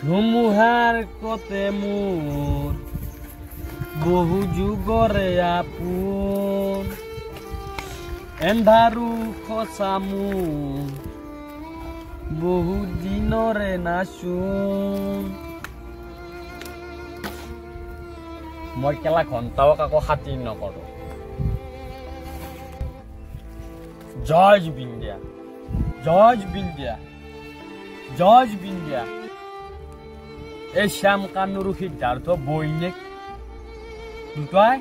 ধুমুহাৰ কতে মোৰ বহু যুগৰে আপোন এন্ধাৰু খচা মোৰ বহু দিনৰে নাচোন মই কেলা ঘণ্টাও কাকো খাতিৰ নকৰো জয় জুবিন দিয়া জয় জুবিন দিয়া জয় জুবিন দিয়া এই শ্যাম কানুৰু সিদ্ধাৰ্থ বৈনিক দুটাই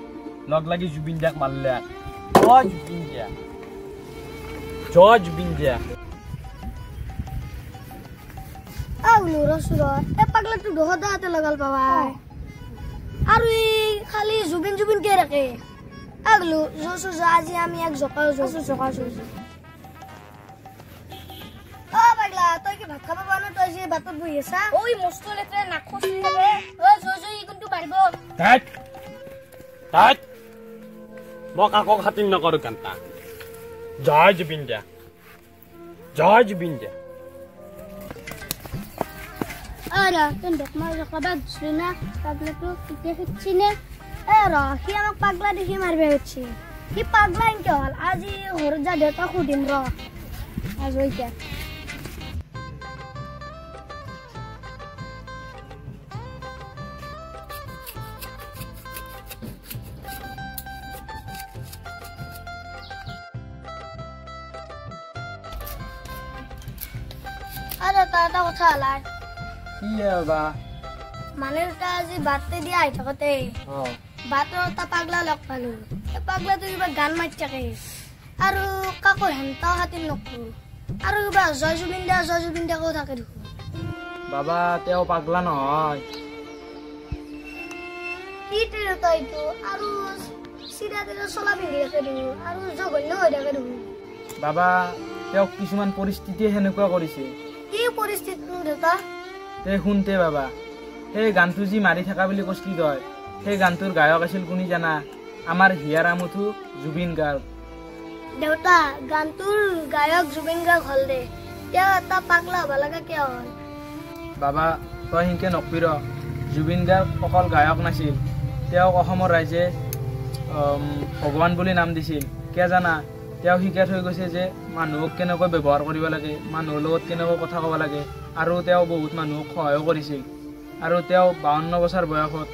লগ লাগি জুবিন দাক মাৰলে জয় জুবিন দিয়া জয় জুবিন দিয়া আগলো ৰসুৰত এ পাগলাটো দহদাতে লগাল পাবাই আৰু এই খালি জুবিন জুবিন কে ৰাখে আগলো জোসো আজি আমি এক জকাও জোসো জকাছো ও পাগলা তই কি ভাত খাব পানো তই যে ভাতত বহি আছা ওই মস্ত লেতে নাখোস থাকে ও জোজো ই কোনটো পাৰিব তাত তাত মই কাকো খাতিৰ নকৰো কান্তা জয় জুবিন দিয়া জয় জুবিন দিয়া আৰা তেন দেখমাৰ জকাবা গুছলিনা পাগলাটো কিতে হিচিনে এ ৰহি আমাক পাগলা দেখি মাৰবে হচ্ছে কি পাগলা ইনকে হল আজি ঘৰত যা দেউতা খুদিম ৰ আজ হইছে আরে তা কথা আলাই কি বা মানে আজি বাতে দিয়া আই থাকতে বাতৰ তা পাগলা লগ পালো এ পাগলাটো কিবা গান মাৰি থাকে আৰু কাকো হেন্তাও হাতিৰ নকৰো আৰু কিবা জয় জুবিন দা কৈ থাকে দেখো বাবা তেওঁ পাগলা নহয় কি তেৰ তইটো আৰু সিধা তেৰ চলা পিন্ধি আছে দেখো আৰু জঘন্য হৈ থাকে দেখো বাবা তেওঁ কিছুমান পৰিস্থিতি হেনেকুৱা কৰিছে কি পৰিস্থিতি দেউতা তে শুনতে বাবা সেই গানটো যি মাৰি থকা বুলি কৈছিলি তই সেই গানটোৰ গায়ক আছিল কোনি জানা আমাৰ হিয়াৰা মুথু জুবিন গাৰ্গ দেউতা গানটোৰ গায়ক জুবিন গাৰ্গ হল দে তেওঁ এটা পাগলা হব লাগে কিয় হল বাবা তই হিংকে নকবিৰ জুবিন গাৰ্গ অকল গায়ক নাছিল তেওঁক অসমৰ ৰাইজে ভগৱান বুলি নাম দিছিল কিয় জানা তেওঁ শিকাই থৈ গৈছে যে মানুহক কেনেকৈ ব্যৱহাৰ কৰিব লাগে মানুহৰ লগত কেনেকৈ কথা ক'ব লাগে আৰু তেওঁ বহুত মানুহক সহায়ো কৰিছিল আৰু তেওঁ 52 বছৰ বয়সত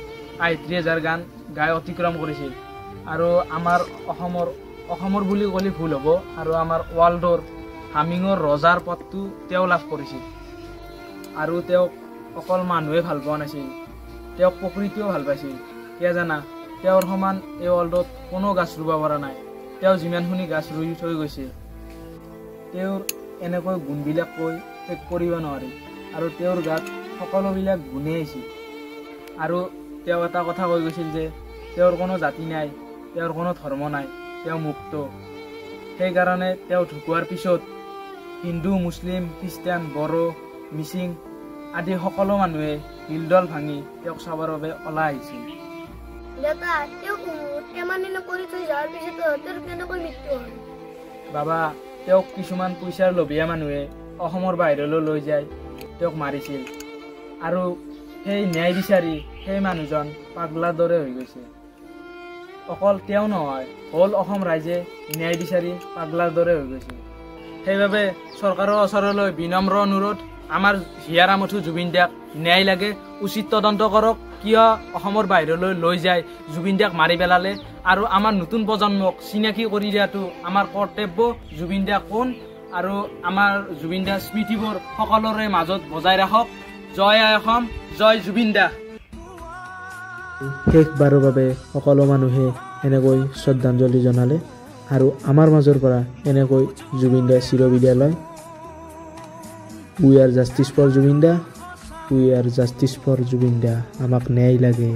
38,000 গান গাই অতিক্ৰম কৰিছিল আৰু আমাৰ অসমৰ বুলি ক'লে ভুল হ'ব আৰু আমাৰ ৱৰ্ল্ডৰ হামিঙৰ ৰজাৰ পদটো তেওঁ লাভ কৰিছিল আৰু তেওঁক অকল মানুহে ভাল পোৱা নাছিল তেওঁক প্ৰকৃতিও ভাল পাইছিল কিয় জানা তেওঁৰ সমান এই ৱৰ্ল্ডত কোনো গাছ ৰুব পৰা নাই তেওঁ যিমানখিনি গাছ ৰুই থৈ গৈছে তেওঁৰ এনেকৈ গুণবিলাক কৈ শেষ কৰিব নোৱাৰি আৰু তেওঁৰ গাত সকলোবিলাক গুণেই আছিল আৰু তেওঁ এটা কথা কৈ গৈছিল যে তেওঁৰ কোনো জাতি নাই তেওঁৰ কোনো ধৰ্ম নাই তেওঁ মুক্ত সেইকাৰণে তেওঁ ঢুকোৱাৰ পিছত হিন্দু মুছলিম খ্ৰীষ্টান বড়ো মিচিং আদি সকলো মানুহে হিলদল ভাঙি তেওঁক চাবৰ বাবে ওলাই আহিছিল দেউতা তেওঁক এমানিনো কৰি থৈ যোৱাৰ পিছত তেওঁৰ কেনেকৈ মৃত্যু হ'ল বাবা তেওঁক কিছুমান পইচাৰ লোভীয়া মানুহে অসমৰ বাহিৰলৈ লৈ যায় তেওঁক মাৰিছিল আৰু সেই ন্যায় বিচাৰি সেই মানুহজন পাগলাৰ দৰে হৈ গৈছে অকল তেওঁ নহয় হল অসম ৰাইজে ন্যায় বিচাৰি পাগলাৰ দৰে হৈ গৈছে সেইবাবে চৰকাৰৰ ওচৰলৈ বিনম্ৰ অনুৰোধ আমাৰ হিয়াৰা মুথু জুবিন দাক ন্যায় লাগে উচিত তদন্ত কৰক কিয় অসমৰ বাহিৰলৈ লৈ যায় জুবিন দাক মাৰি পেলালে আৰু আমাৰ নতুন প্ৰজন্মক চিনাকি কৰি দিয়াটো আমাৰ কৰ্তব্য জুবিন দা কোন আৰু আমাৰ জুবিন দাৰ স্মৃতিবোৰ সকলোৰে মাজত বজাই ৰাখক জয় অসম জয় জুবিন দা শেষবাৰৰ বাবে সকলো মানুহে এনেকৈ শ্ৰদ্ধাঞ্জলি জনালে আৰু আমাৰ মাজৰ পৰা এনেকৈ জুবিন দাই চিৰবিদায় লয় we are justice for Zubeen da we are justice for Zubeen da আমাক ন্যায় লাগে